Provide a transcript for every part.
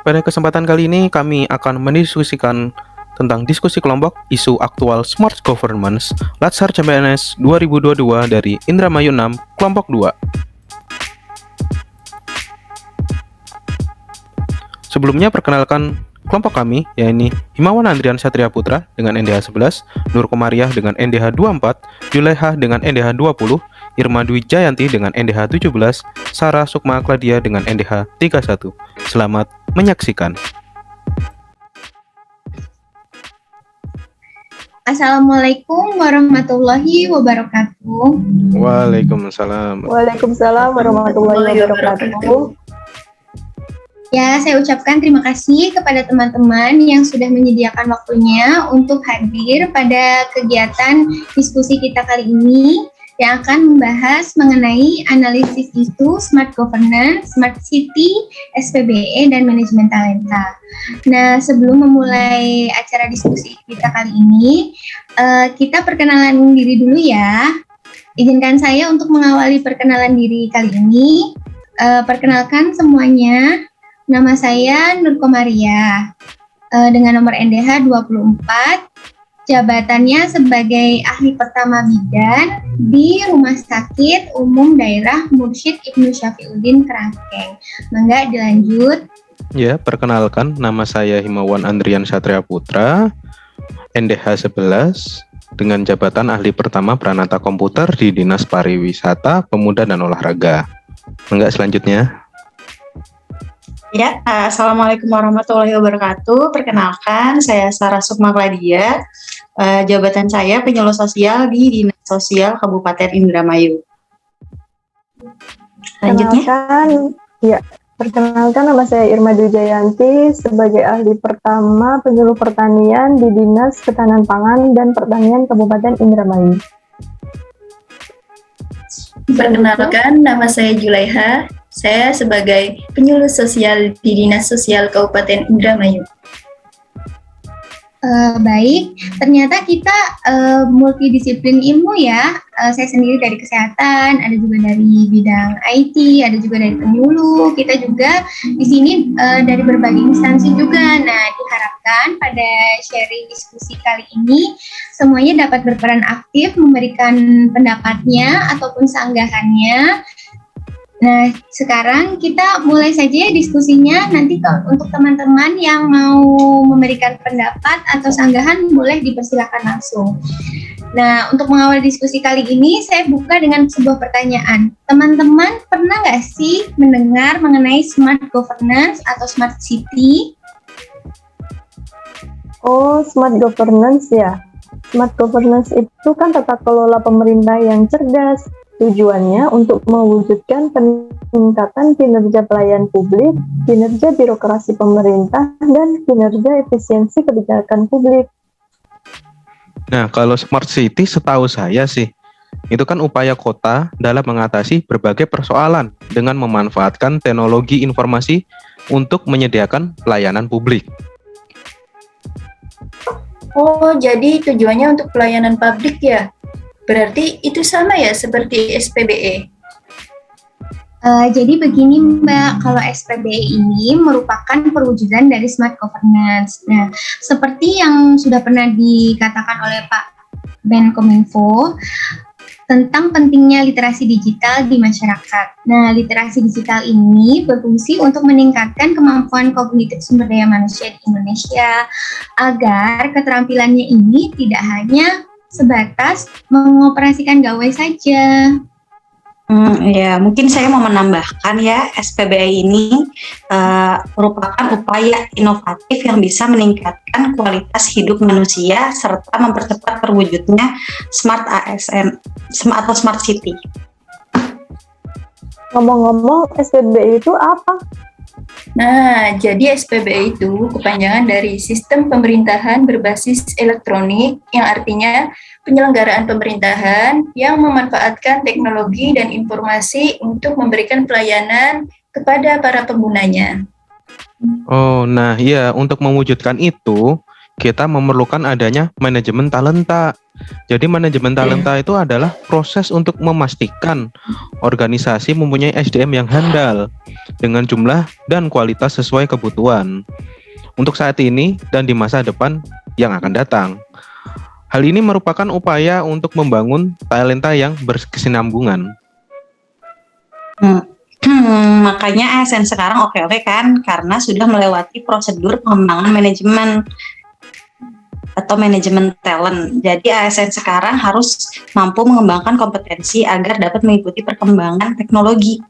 Pada kesempatan kali ini kami akan mendiskusikan tentang diskusi kelompok isu aktual Smart Governance Latsar CPNS 2022 dari Indramayu 6, kelompok 2. Sebelumnya perkenalkan kelompok kami, yaitu Himawan Andrian Satria Putra dengan NDH 11, Nur Komariah dengan NDH 24, Julaiha dengan NDH 20, Irma Dwi Jayanti dengan NDH 17, Sarah Sukma Kladia dengan NDH 31. Selamat menyaksikan. Assalamualaikum warahmatullahi wabarakatuh. Waalaikumsalam. Waalaikumsalam warahmatullahi wabarakatuh. Ya, saya ucapkan terima kasih kepada teman-teman yang sudah menyediakan waktunya untuk hadir pada kegiatan diskusi kita kali ini yang akan membahas mengenai analisis isu Smart Governance, Smart City, SPBE, dan Manajemen Talenta. Nah, sebelum memulai acara diskusi kita kali ini, kita perkenalan diri dulu ya. Izinkan saya untuk mengawali perkenalan diri kali ini. Perkenalkan semuanya, nama saya Nur Komariah, dengan nomor NDH 24, jabatannya sebagai ahli pertama bidan di Rumah Sakit Umum Daerah Mursyid Ibnu Syafiuddin Kerangkeng. Mangga dilanjut. Ya, perkenalkan nama saya Himawan Andrian Satria Putra, NDH 11, dengan jabatan ahli pertama Pranata Komputer di Dinas Pariwisata, Pemuda dan Olahraga. Mangga selanjutnya. Ya, Assalamualaikum warahmatullahi wabarakatuh. Perkenalkan, saya Sarah Sukma Kladia. Jabatan saya penyuluh sosial di Dinas Sosial Kabupaten Indramayu. Selanjutnya. Perkenalkan nama saya Irma Dwi Jayanti sebagai ahli pertama penyuluh pertanian di Dinas Ketahanan Pangan dan Pertanian Kabupaten Indramayu. Perkenalkan, nama saya Julaiha. Saya sebagai penyuluh sosial di Dinas Sosial Kabupaten Indramayu. Baik, ternyata kita multidisiplin ilmu ya. Saya sendiri dari kesehatan, ada juga dari bidang IT, ada juga dari penyuluh. Kita juga di sini dari berbagai instansi juga. Nah, diharapkan pada sharing diskusi kali ini semuanya dapat berperan aktif memberikan pendapatnya ataupun sanggahannya. Nah, sekarang kita mulai saja diskusinya. Nanti untuk teman-teman yang mau memberikan pendapat atau sanggahan boleh dipersilakan langsung. Nah, untuk mengawal diskusi kali ini, saya buka dengan sebuah pertanyaan. Teman-teman pernah nggak sih mendengar mengenai Smart Governance atau Smart City? Oh, Smart Governance ya. Smart Governance itu kan tata kelola pemerintah yang cerdas. Tujuannya untuk mewujudkan peningkatan kinerja pelayan publik, kinerja birokrasi pemerintah, dan kinerja efisiensi kebijakan publik. Nah, kalau Smart City setahu saya sih, itu kan upaya kota dalam mengatasi berbagai persoalan dengan memanfaatkan teknologi informasi untuk menyediakan pelayanan publik. Oh, jadi tujuannya untuk pelayanan publik ya? Berarti itu sama ya seperti SPBE? Jadi begini Mbak, kalau SPBE ini merupakan perwujudan dari Smart Governance. Nah, seperti yang sudah pernah dikatakan oleh Pak Menkominfo, tentang pentingnya literasi digital di masyarakat. Nah, literasi digital ini berfungsi untuk meningkatkan kemampuan kognitif sumber daya manusia di Indonesia agar keterampilannya ini tidak hanya sebatas mengoperasikan gawai saja. Ya, mungkin saya mau menambahkan ya, SPBE ini merupakan upaya inovatif yang bisa meningkatkan kualitas hidup manusia serta mempercepat terwujudnya Smart ASN atau Smart City. Ngomong-ngomong, SPBE itu apa? Nah, jadi SPBE itu kepanjangan dari Sistem Pemerintahan Berbasis Elektronik, yang artinya penyelenggaraan pemerintahan yang memanfaatkan teknologi dan informasi untuk memberikan pelayanan kepada para penggunanya. Oh, nah iya, untuk mewujudkan itu, kita memerlukan adanya manajemen talenta. Jadi manajemen talenta itu adalah proses untuk memastikan organisasi mempunyai SDM yang handal dengan jumlah dan kualitas sesuai kebutuhan untuk saat ini dan di masa depan yang akan datang. Hal ini merupakan upaya untuk membangun talenta yang berkesinambungan. Makanya ASN sekarang oke-oke kan, karena sudah melewati prosedur pengembangan manajemen atau manajemen talent. Jadi ASN sekarang harus mampu mengembangkan kompetensi agar dapat mengikuti perkembangan teknologi.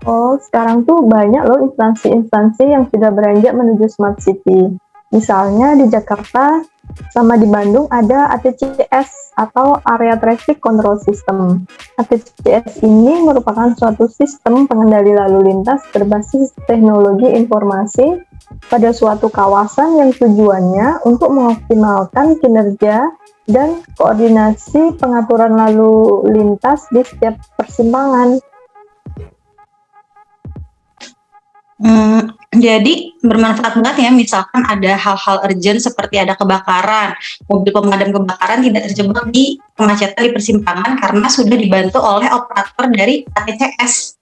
Oh, sekarang tuh banyak loh instansi-instansi yang sudah beranjak menuju smart city. Misalnya di Jakarta sama di Bandung ada ATCS atau Area Traffic Control System. ATCS ini merupakan suatu sistem pengendali lalu lintas berbasis teknologi informasi pada suatu kawasan yang tujuannya untuk mengoptimalkan kinerja dan koordinasi pengaturan lalu lintas di setiap persimpangan. Jadi bermanfaat banget ya, misalkan ada hal-hal urgent seperti ada kebakaran, mobil pemadam kebakaran tidak terjebak di kemacetan di persimpangan karena sudah dibantu oleh operator dari ATCS.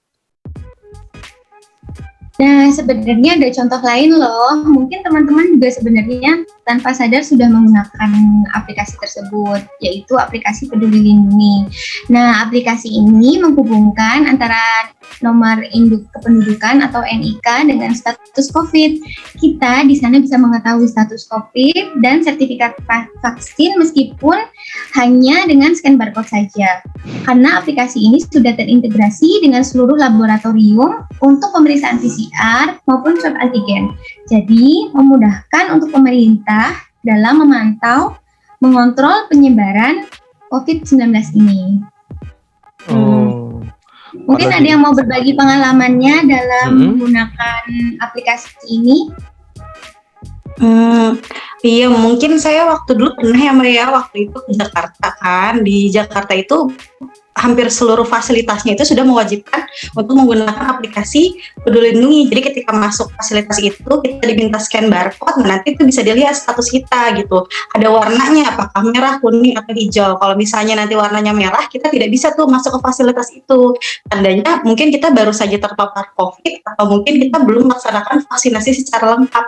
Nah, sebenarnya ada contoh lain loh. Mungkin teman-teman juga sebenarnya tanpa sadar sudah menggunakan aplikasi tersebut, yaitu aplikasi Peduli Lindungi. Nah, aplikasi ini menghubungkan antara nomor induk kependudukan atau NIK dengan status COVID. Kita di sana bisa mengetahui status COVID dan sertifikat vaksin meskipun hanya dengan scan barcode saja. Karena aplikasi ini sudah terintegrasi dengan seluruh laboratorium untuk pemeriksaan PCR maupun swab antigen. Jadi, memudahkan untuk pemerintah dalam memantau, mengontrol penyebaran COVID-19 ini. Mungkin ada yang mau berbagi pengalamannya dalam menggunakan aplikasi ini? Iya, mungkin saya waktu dulu pernah ya Mbak ya, waktu itu ke Jakarta kan. Di Jakarta itu hampir seluruh fasilitasnya itu sudah mewajibkan untuk menggunakan aplikasi Peduli Lindungi. Jadi ketika masuk fasilitas itu kita diminta scan barcode, nanti itu bisa dilihat status kita gitu. Ada warnanya, apakah merah, kuning, atau hijau. Kalau misalnya nanti warnanya merah, kita tidak bisa tuh masuk ke fasilitas itu. Tandanya mungkin kita baru saja terpapar COVID atau mungkin kita belum melaksanakan vaksinasi secara lengkap.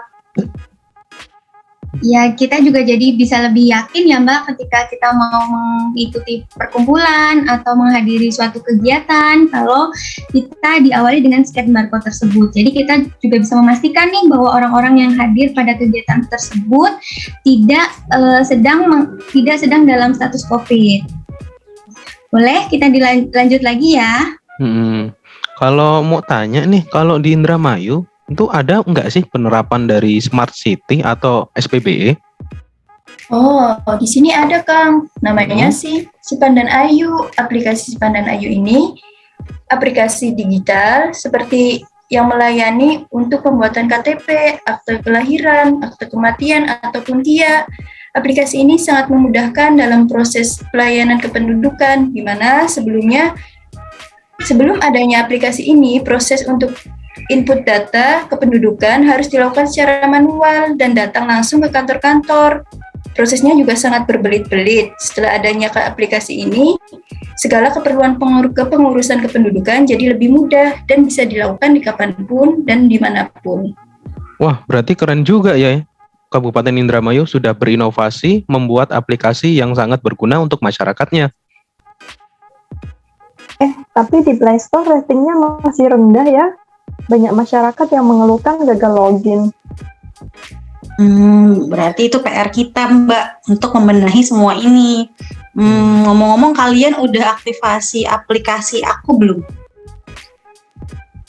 Ya, kita juga jadi bisa lebih yakin ya Mbak ketika kita mau mengikuti perkumpulan atau menghadiri suatu kegiatan kalau kita diawali dengan scan barcode tersebut. Jadi kita juga bisa memastikan nih bahwa orang-orang yang hadir pada kegiatan tersebut tidak sedang dalam status COVID. Boleh kita lanjut lagi ya? Kalau mau tanya nih, kalau di Indramayu itu ada nggak sih penerapan dari Smart City atau SPBE? Oh, di sini ada Kang. Namanya sih Sipandan Ayu. Aplikasi Sipandan Ayu ini aplikasi digital seperti yang melayani untuk pembuatan KTP, akte kelahiran, akte kematian, ataupun KIA. Aplikasi ini sangat memudahkan dalam proses pelayanan kependudukan, di mana sebelum adanya aplikasi ini, proses untuk input data kependudukan harus dilakukan secara manual dan datang langsung ke kantor-kantor. Prosesnya juga sangat berbelit-belit. Setelah adanya aplikasi ini, segala keperluan kepengurusan kependudukan jadi lebih mudah dan bisa dilakukan di kapanpun dan dimanapun. Wah, berarti keren juga ya. Kabupaten Indramayu sudah berinovasi membuat aplikasi yang sangat berguna untuk masyarakatnya. Tapi di Play Store ratingnya masih rendah ya. Banyak masyarakat yang mengeluhkan gagal login. Berarti itu PR kita Mbak untuk membenahi semua ini. Ngomong-ngomong, kalian udah aktivasi aplikasi Aku belum?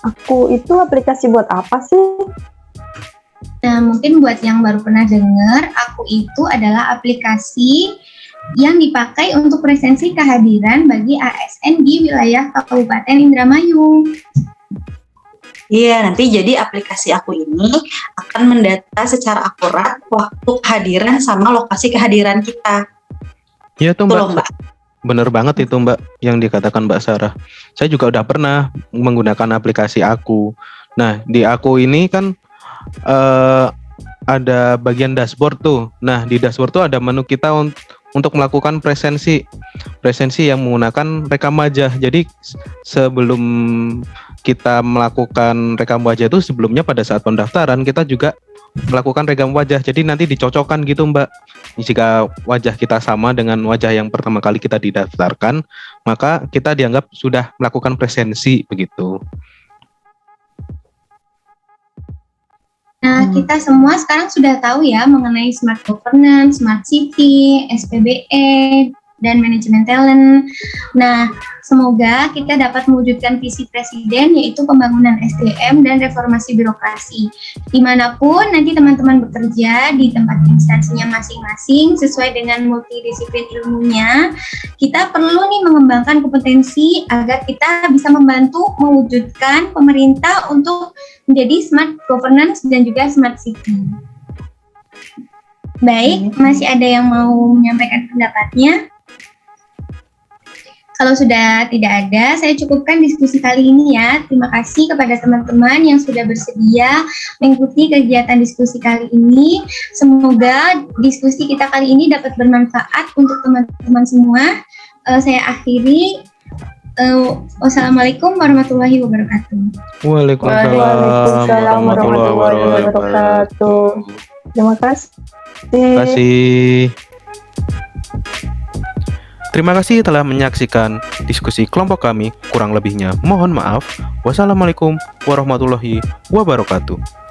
Aku itu aplikasi buat apa sih? Nah, mungkin buat yang baru pernah dengar, Aku itu adalah aplikasi yang dipakai untuk presensi kehadiran bagi ASN di wilayah Kabupaten Indramayu. Iya, nanti jadi aplikasi Aku ini akan mendata secara akurat waktu kehadiran sama lokasi kehadiran kita. Iya tuh Mbak. Mbak. Bener banget itu Mbak yang dikatakan Mbak Sarah. Saya juga udah pernah menggunakan aplikasi Aku. Nah, di Aku ini kan ada bagian dashboard tuh. Nah, di dashboard tuh ada menu kita untuk melakukan presensi yang menggunakan rekam wajah. Jadi sebelum kita melakukan rekam wajah itu, sebelumnya pada saat pendaftaran kita juga melakukan rekam wajah. Jadi nanti dicocokkan gitu, Mbak. Jika wajah kita sama dengan wajah yang pertama kali kita didaftarkan, maka kita dianggap sudah melakukan presensi begitu. Nah, kita semua sekarang sudah tahu ya mengenai smart governance, smart city, SPBE, dan manajemen talent. Nah, semoga kita dapat mewujudkan visi Presiden, yaitu pembangunan SDM dan reformasi birokrasi. Dimanapun nanti teman-teman bekerja di tempat instansinya masing-masing, sesuai dengan multidisiplin ilmunya, kita perlu nih mengembangkan kompetensi agar kita bisa membantu mewujudkan pemerintah untuk menjadi smart governance dan juga smart city. Baik, masih ada yang mau menyampaikan pendapatnya? Kalau sudah tidak ada, saya cukupkan diskusi kali ini ya. Terima kasih kepada teman-teman yang sudah bersedia mengikuti kegiatan diskusi kali ini. Semoga diskusi kita kali ini dapat bermanfaat untuk teman-teman semua. Saya akhiri. Wassalamualaikum warahmatullahi wabarakatuh. Waalaikumsalam warahmatullahi wabarakatuh. Terima kasih. Terima kasih. Terima kasih telah menyaksikan diskusi kelompok kami. Kurang lebihnya mohon maaf. Wassalamualaikum warahmatullahi wabarakatuh.